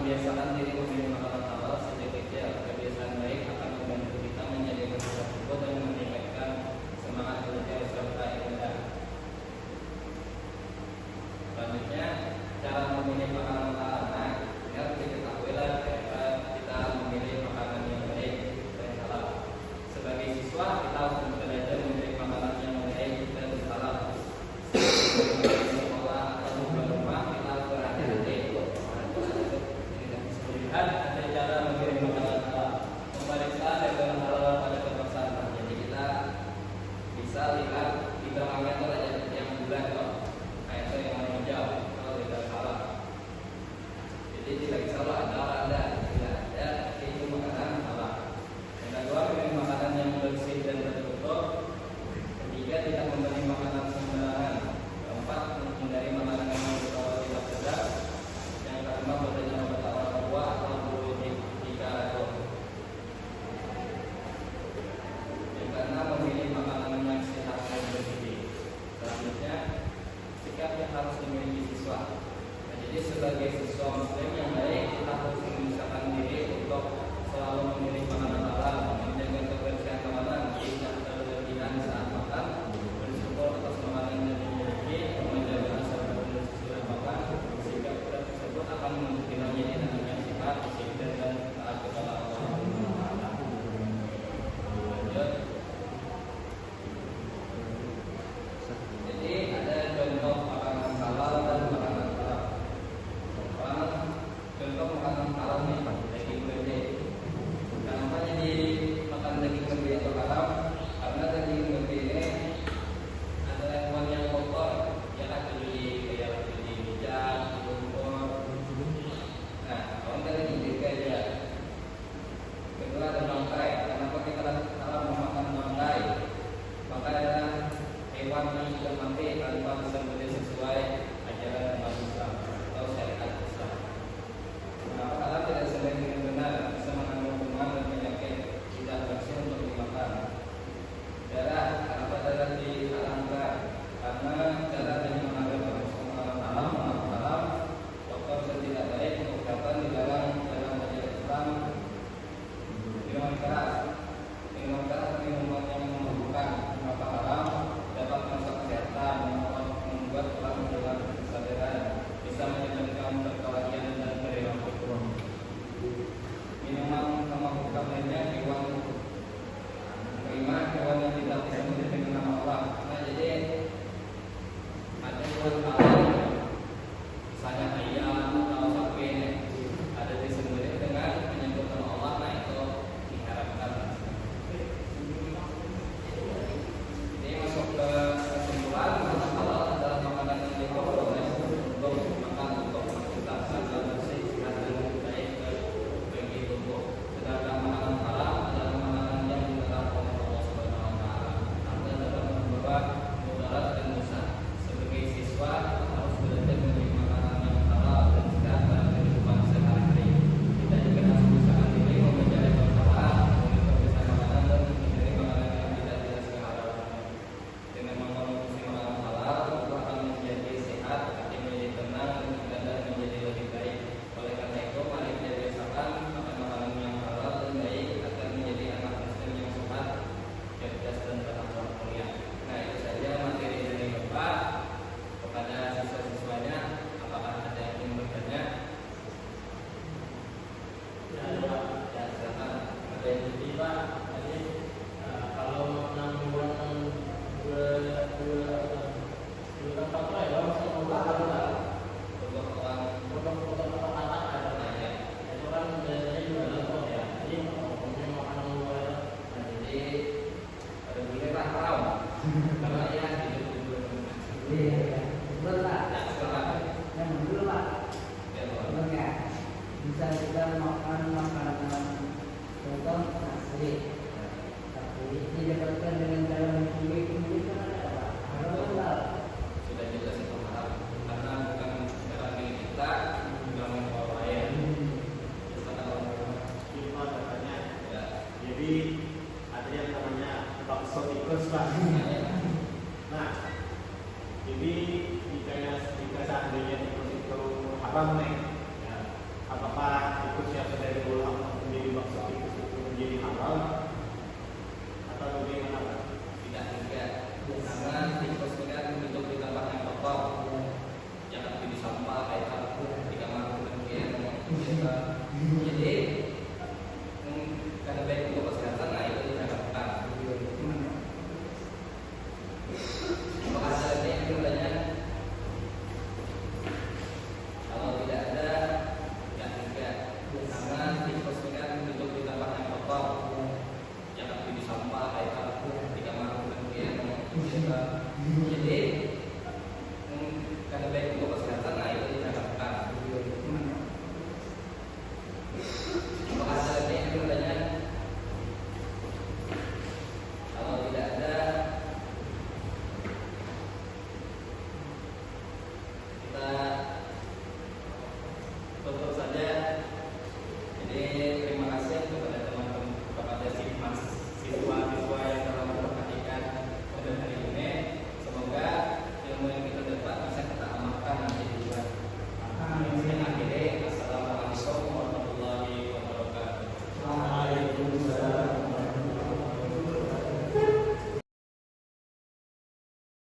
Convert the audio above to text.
membiasakan diri memilih makanan halal sejak kecil. Kebiasaan baik akan membantu kita menjadi manusia tersebut dan meningkatkan semangat belajar serta ibadah. Selanjutnya, cara memilih makanan halal. Nah, harus diketahui lah kita memilih makanan yang baik dan halal. Sebagai siswa, kita harus belajar memilih makanan yang baik dan halal. Sekolah atau di rumah kita harus berhati-hati. Lihat ada cara memilih makanan halal. Memeriksa label halal pada kemasan. Jadi kita bisa lihat di belakangnya itu ada yang bulat kok. Kayak itu yang warna hijau kalau label halal. Jadi tidak bisa ada tidak ada itu makanan halal. Yang kedua, memilih makanan yang bersih dan tertutup. Ketiga, tidak membeli makanan sembarangan. Keempat, menghindari makanan yang berbau tidak sedap. Yang kelima, bertanya kepada orang tua atau guru jika ada. Yang keenam, memilih makanan yang sehat dan bergizi. Selanjutnya, sikap yang harus dimiliki siswa. Nah, jadi sebagai siswa muslim yang baik, kita harus membiasakan diri untuk selalu memilih makanan halal, menjaga kebersihan makanan, tidak berlebihan saat makan, bersyukur atas makanan yang dimiliki, menjaga asal sesudah makan. Sikap tersebut akan membantu kita menjadi anak yang sehat, disiplin dan taat kepada Allah. Lanjut. Jadi ada contoh makanan halal dan makanan haram. Contoh makanan halal nih, daging kerbau. Kenapa jadi makan daging kerbau itu haram? Karena daging kerbau ini adalah hewan yang kotor, ya kan, kayak di bijak, lumpur. Nah, kalau kita daging aja. Kedua ada bangkai. Kenapa kita haram memakan bangkai? Bangkai adalah hewan yang sudah mati tanpa disembelih sesuai ajaran umat Islam atau syariat Islam. Kenapa? Karena tidak disembelih dengan benar, bisa mengandung kuman dan penyakit, tidak bersih untuk dimakan. Darah, kenapa darah diharamkan? Karena darah yang mengandung haram, kotor dan tidak baik untuk kesehatan dilarang dalam ajaran Islam. Minuman keras minuman yang memabukkan, kenapa haram? Dapat merusak kesehatan, membuat orang hilang kesadaran, bisa menyebabkan perkelahian dan perilaku. Minuman memabukkan lainnya hewan yang tidak bisa disebut dengan nama Allah. Nah, jadi ada hewan halal, misalnya ayam atau sapi, ada disembelih dengan menyebut nama Allah, nah itu diharamkan. Ini masuk ke kesimpulan, makanan halal adalah makanan yang diperbolehkan untuk dimakan untuk fasilitas agar bersih, sehat dan baik bagi tubuh. Sedangkan makanan haram adalah makanan yang dilarang oleh Allah Subhanahu wa taala. Artinya dapat membawa mudarat dan dosa. Sebagai siswa harus belajar memilih makanan yang halal dan sehat dalam kehidupan sehari-hari. Kita juga harus membiasakan diri mencari halal, memilih makanan dan menghindari makanan yang tidak jelas kehalalannya. Dengan mengkonsumsi makanan halal, kita akan menjadi sehat, hati menjadi tenang, dan ibadah menjadi lebih baik. Oleh karena itu, mari kita biasakan makan makanan yang halal dan baik agar menjadi anak muslim yang sehat, cerdas dan berakhlak mulia. Nah, itu saja materi dari Bapak kepada siswa-siswanya. Apakah ada yang ingin bertanya? Ya, silakan. Ada yang lebih, Pak. Tadi kalau 6 bulan berapa ya? Untuk anak ada banyak. Itu kan biasanya juga level ya. Jadi ngomongin makanan luar. Jadi pada bulan haram karena ya hidup. Iya, benar. Nah, silakan. Yang dulu Pak, Ya, Pak. benar. Bisa kita makan makanan contoh nasi, tapi didapatkan dengan cara mencuri kan ada Pak. Halal. Sudah jelas itu haram karena bukan barang milik kita, juga milik orang lain. Silakan orang. Kita katanya. Ya. Jadi ada yang namanya bakso tikus, Pak. Nah, jadi jika seandainya tikus itu haram nih, ya, apakah bisa. Jadi